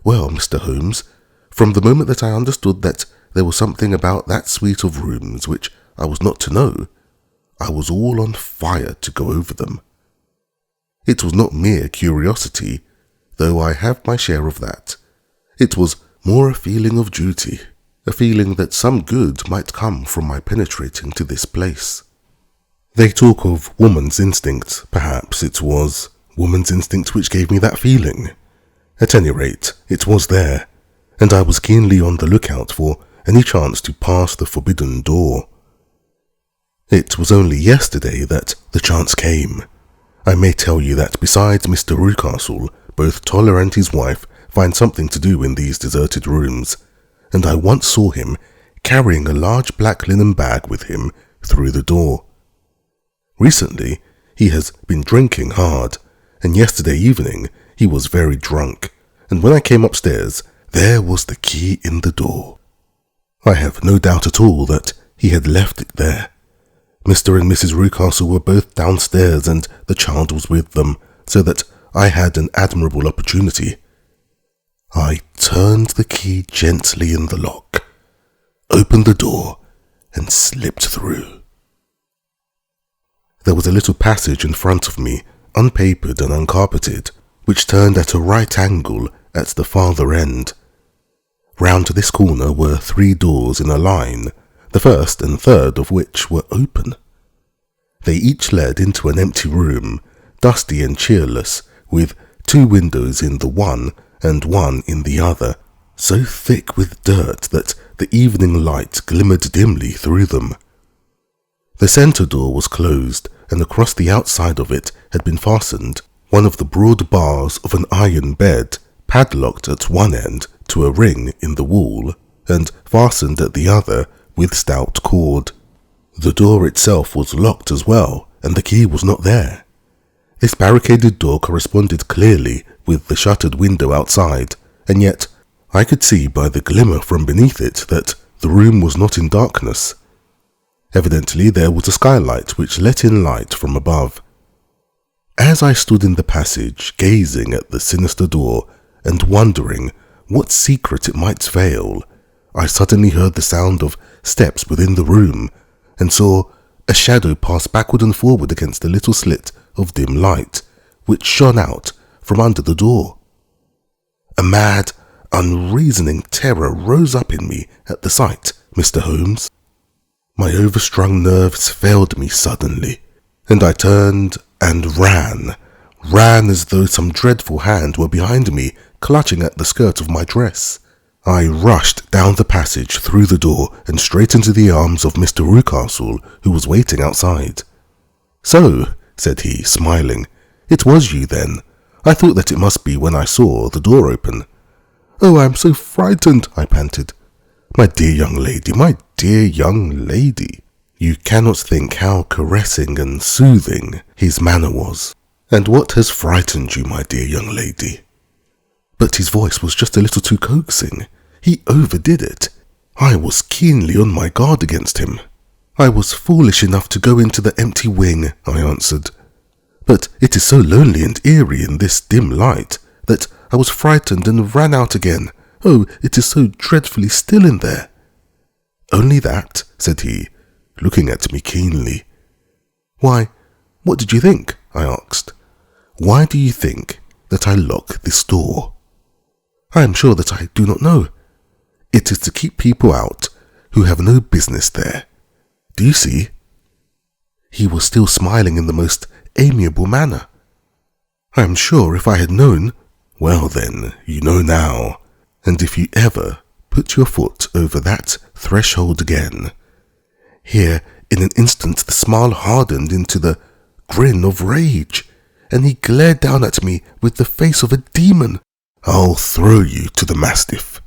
Well, Mr. Holmes, from the moment that I understood that there was something about that suite of rooms which I was not to know, I was all on fire to go over them. It was not mere curiosity, though I have my share of that. It was more a feeling of duty, a feeling that some good might come from my penetrating to this place. They talk of woman's instinct. Perhaps it was woman's instinct which gave me that feeling. At any rate, it was there, and I was keenly on the lookout for any chance to pass the forbidden door. It was only yesterday that the chance came. I may tell you that besides Mr. Rucastle, both Toller and his wife find something to do in these deserted rooms, and I once saw him carrying a large black linen bag with him through the door. Recently, he has been drinking hard, and yesterday evening he was very drunk, and when I came upstairs, there was the key in the door. I have no doubt at all that he had left it there. Mr. and Mrs. Rucastle were both downstairs and the child was with them, so that I had an admirable opportunity. I turned the key gently in the lock, opened the door, and slipped through. There was a little passage in front of me, unpapered and uncarpeted, which turned at a right angle at the farther end. Round this corner were 3 doors in a line, the first and third of which were open. They each led into an empty room, dusty and cheerless, with 2 windows in the one and one in the other, so thick with dirt that the evening light glimmered dimly through them. The centre door was closed, and across the outside of it had been fastened one of the broad bars of an iron bed, padlocked at one end to a ring in the wall, and fastened at the other with stout cord. The door itself was locked as well, and the key was not there. This barricaded door corresponded clearly with the shuttered window outside, and yet I could see by the glimmer from beneath it that the room was not in darkness. Evidently there was a skylight which let in light from above. As I stood in the passage, gazing at the sinister door and wondering what secret it might veil, I suddenly heard the sound of steps within the room and saw a shadow pass backward and forward against a little slit of dim light which shone out from under the door. A mad, unreasoning terror rose up in me at the sight, Mr. Holmes. My overstrung nerves failed me suddenly, and I turned and ran as though some dreadful hand were behind me, clutching at the skirt of my dress. I rushed down the passage through the door and straight into the arms of Mr. Rucastle, who was waiting outside. "So," said he, smiling, "it was you then. I thought that it must be when I saw the door open." "Oh, I am so frightened," I panted. My dear young lady, you cannot think how caressing and soothing his manner was. And what has frightened you, my dear young lady?" But his voice was just a little too coaxing. He overdid it. I was keenly on my guard against him. "I was foolish enough to go into the empty wing," I answered. "But it is so lonely and eerie in this dim light that I was frightened and ran out again. Oh, it is so dreadfully still in there." "Only that?" said he, looking at me keenly. "Why, what did you think?" I asked. "Why do you think that I lock this door?" "I am sure that I do not know. It is to keep people out who have no business there. Do you see?" He was still smiling in the most amiable manner. "I am sure if I had known—" "Well then, you know now, and if you ever put your foot over that threshold again—" Here, in an instant, the smile hardened into the grin of rage, and he glared down at me with the face of a demon. "I'll throw you to the mastiff."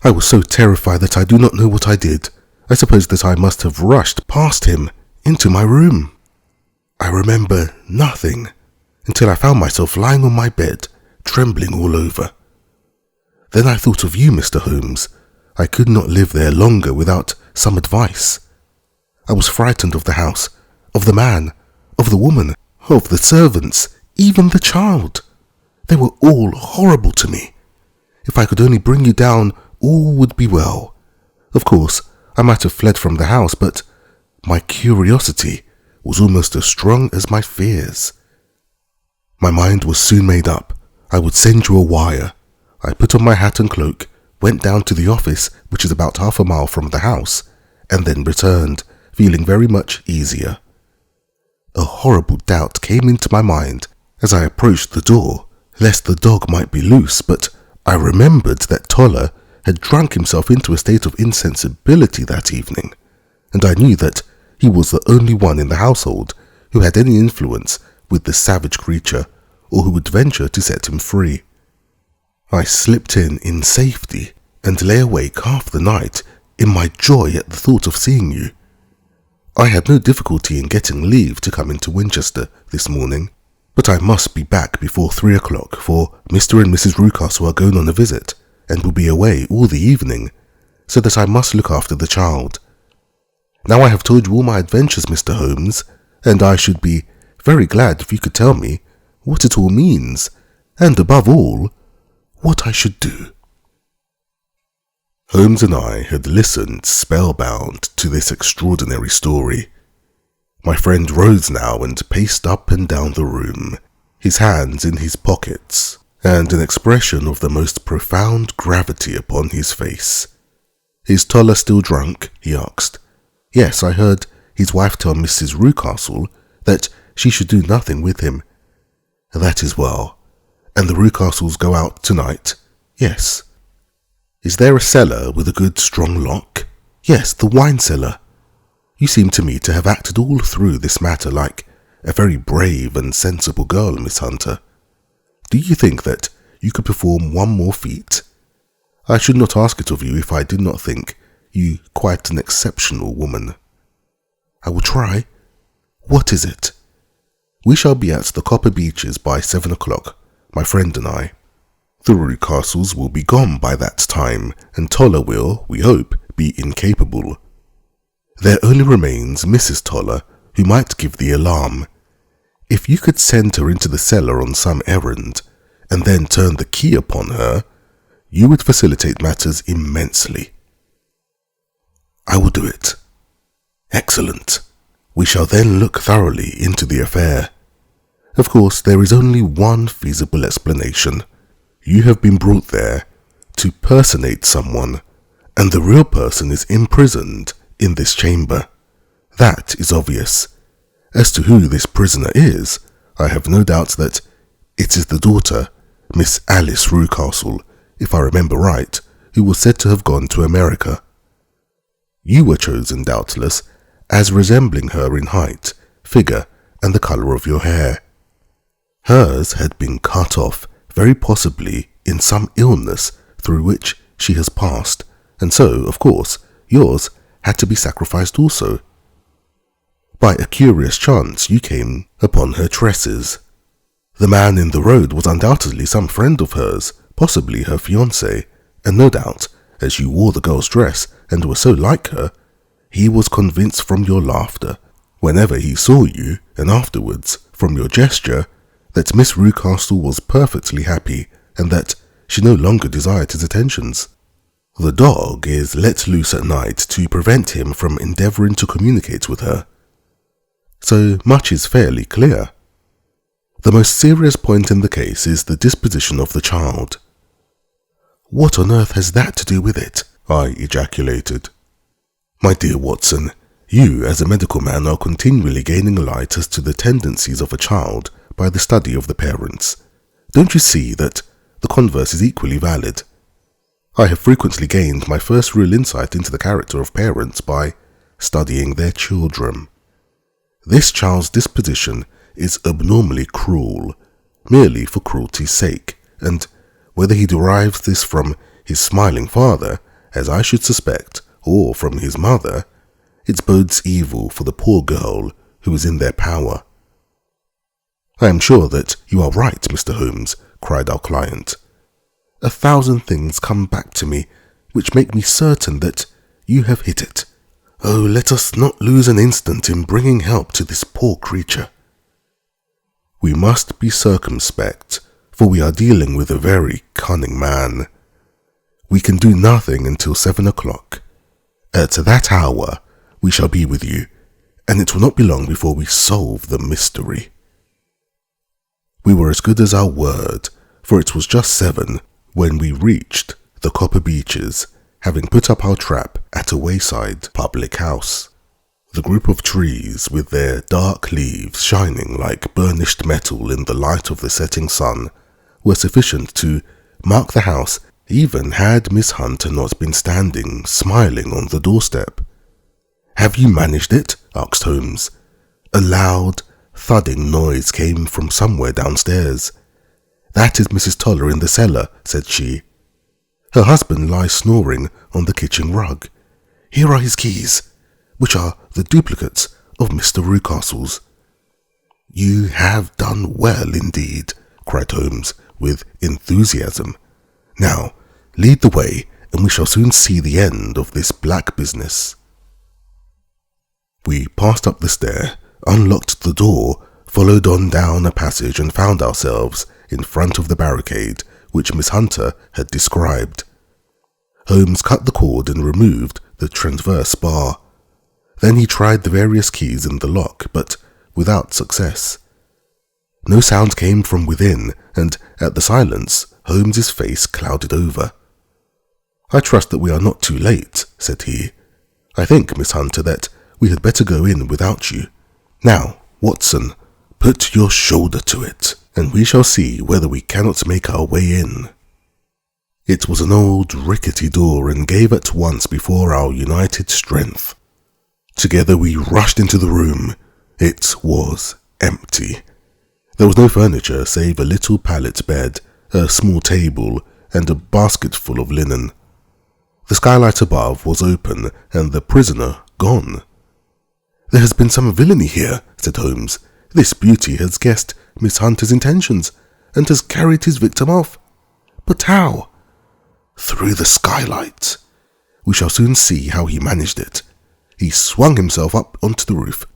I was so terrified that I do not know what I did. I suppose that I must have rushed past him into my room. I remember nothing until I found myself lying on my bed, trembling all over. Then I thought of you, Mr. Holmes. I could not live there longer without some advice. I was frightened of the house, of the man, of the woman, of the servants, even the child. They were all horrible to me. If I could only bring you down, all would be well. Of course, I might have fled from the house, but my curiosity was almost as strong as my fears. My mind was soon made up. I would send you a wire. I put on my hat and cloak, went down to the office, which is about 1/2 a mile from the house, and then returned, feeling very much easier. A horrible doubt came into my mind as I approached the door, lest the dog might be loose, but I remembered that Toller had drunk himself into a state of insensibility that evening, and I knew that he was the only one in the household who had any influence with the savage creature or who would venture to set him free. I slipped in safety and lay awake half the night in my joy at the thought of seeing you. I had no difficulty in getting leave to come into Winchester this morning, but I must be back before 3 o'clock, for Mr. and Mrs. Rucastle are going on a visit and will be away all the evening, so that I must look after the child. Now I have told you all my adventures, Mr. Holmes, and I should be very glad if you could tell me what it all means, and above all, what I should do." Holmes and I had listened spellbound to this extraordinary story. My friend rose now and paced up and down the room, his hands in his pockets, and an expression of the most profound gravity upon his face. "Is Toller still drunk?" he asked. "Yes, I heard his wife tell Mrs. Rucastle that she should do nothing with him." "That is well. And the Rucastles go out tonight?" "Yes." "Is there a cellar with a good strong lock?" "Yes, the wine cellar." "You seem to me to have acted all through this matter like a very brave and sensible girl, Miss Hunter. Do you think that you could perform one more feat? I should not ask it of you if I did not think you quite an exceptional woman." "I will try. What is it?" "We shall be at the Copper Beeches by 7 o'clock, my friend and I. The Rucastles will be gone by that time, and Toller will, we hope, be incapable. There only remains Mrs. Toller, who might give the alarm. If you could send her into the cellar on some errand, and then turn the key upon her, you would facilitate matters immensely." "I will do it." "Excellent. We shall then look thoroughly into the affair. Of course, there is only one feasible explanation. You have been brought there to personate someone, and the real person is imprisoned in this chamber. That is obvious. As to who this prisoner is, I have no doubt that it is the daughter, Miss Alice Rucastle, if I remember right, who was said to have gone to America. You were chosen, doubtless, as resembling her in height, figure, and the colour of your hair. Hers had been cut off, very possibly in some illness through which she has passed, and so, of course, yours had to be sacrificed also. By a curious chance you came upon her tresses. The man in the road was undoubtedly some friend of hers, possibly her fiancé, and no doubt, as you wore the girl's dress and were so like her, he was convinced from your laughter, whenever he saw you, and afterwards, from your gesture, that Miss Rucastle was perfectly happy, and that she no longer desired his attentions. The dog is let loose at night to prevent him from endeavouring to communicate with her. So much is fairly clear. The most serious point in the case is the disposition of the child." "What on earth has that to do with it?" I ejaculated. "My dear Watson, you as a medical man are continually gaining light as to the tendencies of a child by the study of the parents. Don't you see that the converse is equally valid? I have frequently gained my first real insight into the character of parents by studying their children. This child's disposition is abnormally cruel, merely for cruelty's sake, and whether he derives this from his smiling father, as I should suspect, or from his mother, it bodes evil for the poor girl who is in their power." "I am sure that you are right, Mr. Holmes," cried our client. "1,000 things come back to me which make me certain that you have hit it. Oh, let us not lose an instant in bringing help to this poor creature." "We must be circumspect, for we are dealing with a very cunning man. We can do nothing until 7 o'clock. At that hour we shall be with you, and it will not be long before we solve the mystery." We were as good as our word, for it was just 7 when we reached the Copper Beeches, having put up our trap at a wayside public house. The group of trees, with their dark leaves shining like burnished metal in the light of the setting sun, were sufficient to mark the house even had Miss Hunter not been standing, smiling on the doorstep. "Have you managed it?" asked Holmes. A loud, thudding noise came from somewhere downstairs. "That is Mrs. Toller in the cellar," said she. "Her husband lies snoring on the kitchen rug. Here are his keys, which are the duplicates of Mr. Rucastle's." "You have done well indeed," cried Holmes with enthusiasm. "Now, lead the way, and we shall soon see the end of this black business." We passed up the stair, unlocked the door, followed on down a passage, and found ourselves in front of the barricade which Miss Hunter had described. Holmes cut the cord and removed the transverse bar. Then he tried the various keys in the lock, but without success. No sound came from within, and at the silence, Holmes's face clouded over. "I trust that we are not too late," said he. "I think, Miss Hunter, that we had better go in without you. Now, Watson, put your shoulder to it, and we shall see whether we cannot make our way in." It was an old rickety door and gave at once before our united strength. Together we rushed into the room. It was empty. There was no furniture save a little pallet bed, a small table, and a basketful of linen. The skylight above was open and the prisoner gone. "There has been some villainy here," said Holmes. "This beauty has guessed Miss Hunter's intentions and has carried his victim off. But how?" "Through the skylight. We shall soon see how he managed it. He swung himself up onto the roof.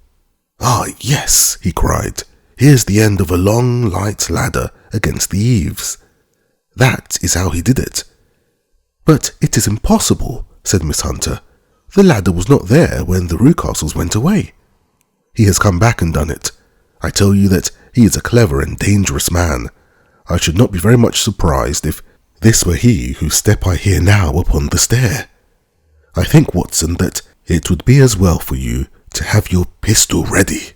'Ah, yes,' he cried. 'Here's the end of a long, light ladder against the eaves. That is how he did it.' "But it is impossible," said Miss Hunter. "The ladder was not there when the Rucastles went away." "He has come back and done it. I tell you that he is a clever and dangerous man. I should not be very much surprised if this were he whose step I hear now upon the stair. I think, Watson, that it would be as well for you to have your pistol ready."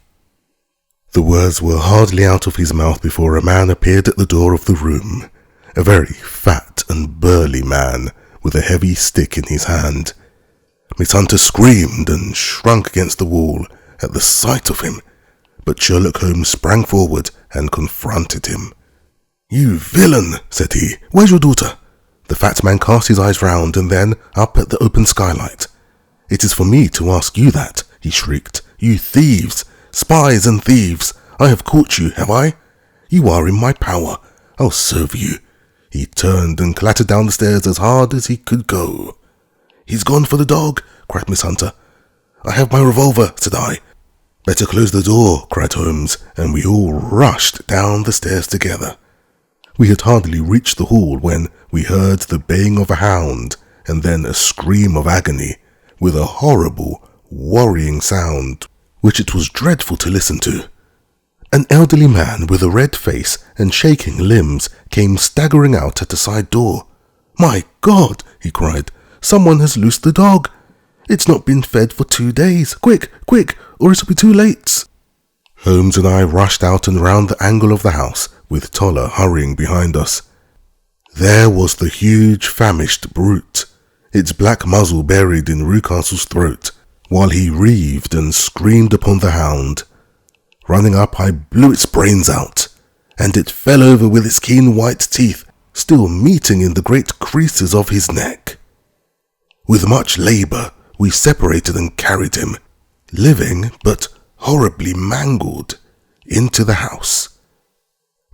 The words were hardly out of his mouth before a man appeared at the door of the room, a very fat and burly man with a heavy stick in his hand. Miss Hunter screamed and shrunk against the wall at the sight of him, but Sherlock Holmes sprang forward and confronted him. "You villain," said he, "where's your daughter?" The fat man cast his eyes round and then up at the open skylight. "It is for me to ask you that," he shrieked. "You thieves! Spies and thieves! I have caught you, have I? You are in my power. I'll serve you." He turned and clattered down the stairs as hard as he could go. "He's gone for the dog," cried Miss Hunter. "I have my revolver," said I. "Better close the door," cried Holmes, and we all rushed down the stairs together. We had hardly reached the hall when we heard the baying of a hound, and then a scream of agony, with a horrible, worrying sound, which it was dreadful to listen to. An elderly man with a red face and shaking limbs came staggering out at a side door. "My God!" he cried. "Someone has loosed the dog. It's not been fed for 2 days. Quick, quick, or it'll be too late." Holmes and I rushed out and round the angle of the house, with Toller hurrying behind us. There was the huge, famished brute, its black muzzle buried in Rucastle's throat, while he reaved and screamed upon the hound. Running up, I blew its brains out, and it fell over with its keen white teeth still meeting in the great creases of his neck. With much labour, we separated and carried him, living but horribly mangled, into the house.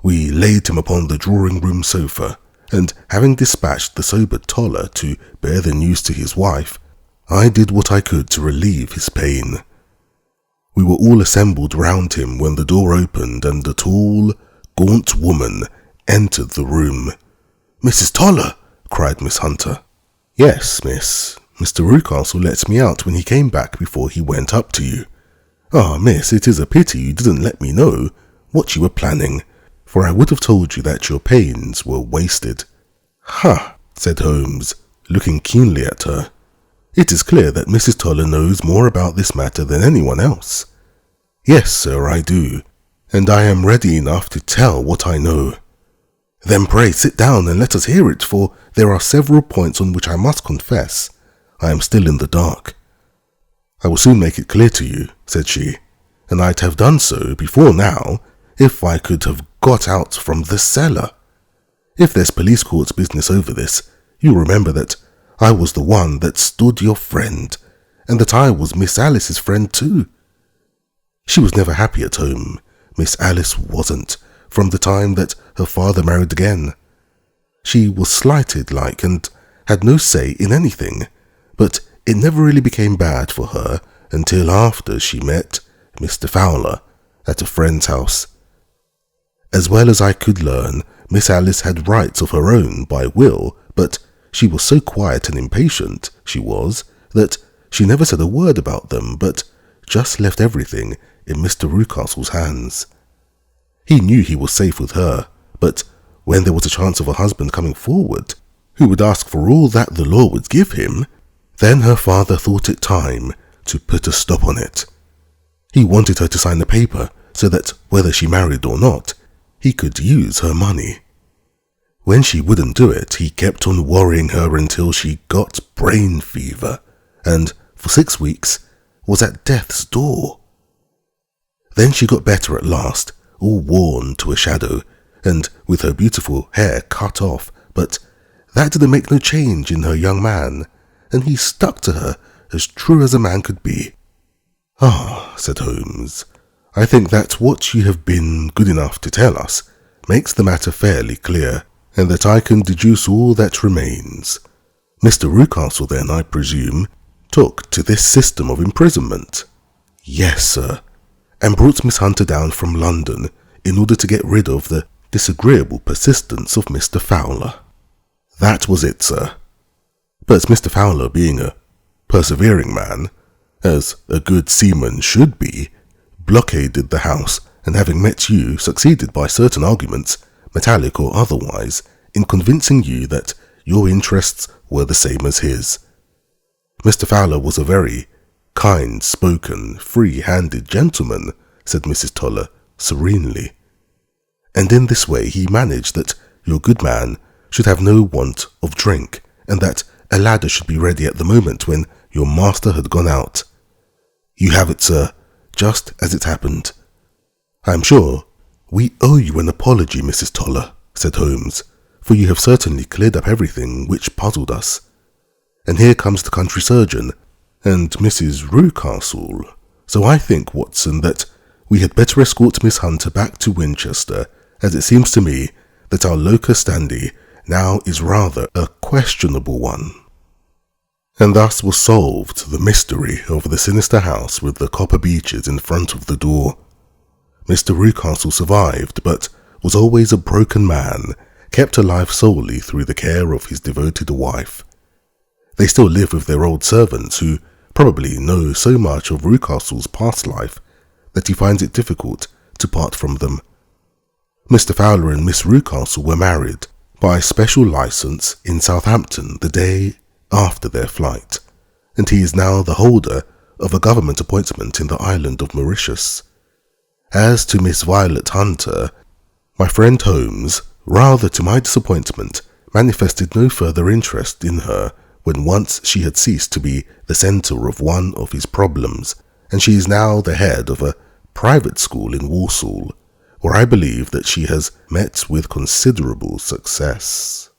We laid him upon the drawing-room sofa, and having dispatched the sobered Toller to bear the news to his wife, I did what I could to relieve his pain. We were all assembled round him when the door opened and a tall, gaunt woman entered the room. "Mrs. Toller!" cried Miss Hunter. "Yes, miss. Mr. Rucastle let me out when he came back before he went up to you. Ah, miss, it is a pity you didn't let me know what you were planning, for I would have told you that your pains were wasted." "Ha!" said Holmes, looking keenly at her. "It is clear that Mrs. Toller knows more about this matter than anyone else." "Yes, sir, I do, and I am ready enough to tell what I know." Then pray sit down and let us hear it, for there are several points on which I must confess I am still in the dark. I will soon make it clear to you, said she, and I'd have done so before now if I could have got out from the cellar. If there's police court's business over this, you'll remember that I was the one that stood your friend, and that I was Miss Alice's friend too. She was never happy at home. Miss Alice wasn't, from the time that her father married again. She was slighted like and had no say in anything, but it never really became bad for her until after she met Mr. Fowler at a friend's house. As well as I could learn, Miss Alice had rights of her own by will, but she was so quiet and impatient, she was, that she never said a word about them, but just left everything in Mr. Rucastle's hands. He knew he was safe with her, but when there was a chance of a husband coming forward, who would ask for all that the law would give him, then her father thought it time to put a stop on it. He wanted her to sign the paper so that, whether she married or not, he could use her money. When she wouldn't do it, he kept on worrying her until she got brain fever, and for 6 weeks was at death's door. Then she got better at last, all worn to a shadow, and with her beautiful hair cut off, but that didn't make no change in her young man, and he stuck to her as true as a man could be. Ah, said Holmes, I think that what you have been good enough to tell us makes the matter fairly clear, and that I can deduce all that remains. Mr. Rucastle, then, I presume, took to this system of imprisonment. Yes, sir, and brought Miss Hunter down from London in order to get rid of the disagreeable persistence of Mr. Fowler. That was it, sir. But Mr. Fowler, being a persevering man, as a good seaman should be, blockaded the house, and having met you, succeeded by certain arguments, metallic or otherwise, in convincing you that your interests were the same as his. Mr. Fowler was a very kind-spoken, free-handed gentleman, said Mrs. Toller serenely, and in this way he managed that your good man should have no want of drink, and that a ladder should be ready at the moment when your master had gone out. You have it, sir, just as it happened. I am sure we owe you an apology, Mrs. Toller, said Holmes, for you have certainly cleared up everything which puzzled us. And here comes the country surgeon, and Mrs. Rucastle. So I think, Watson, that we had better escort Miss Hunter back to Winchester, as it seems to me that our locus standi now is rather a questionable one. And thus was solved the mystery of the sinister house with the copper beeches in front of the door. Mr. Rucastle survived, but was always a broken man, kept alive solely through the care of his devoted wife. They still live with their old servants, who probably know so much of Rucastle's past life that he finds it difficult to part from them. Mr. Fowler and Miss Rucastle were married by special license in Southampton the day after their flight, and he is now the holder of a government appointment in the island of Mauritius. As to Miss Violet Hunter, my friend Holmes, rather to my disappointment, manifested no further interest in her when once she had ceased to be the centre of one of his problems, and she is now the head of a private school in Walsall, where I believe that she has met with considerable success.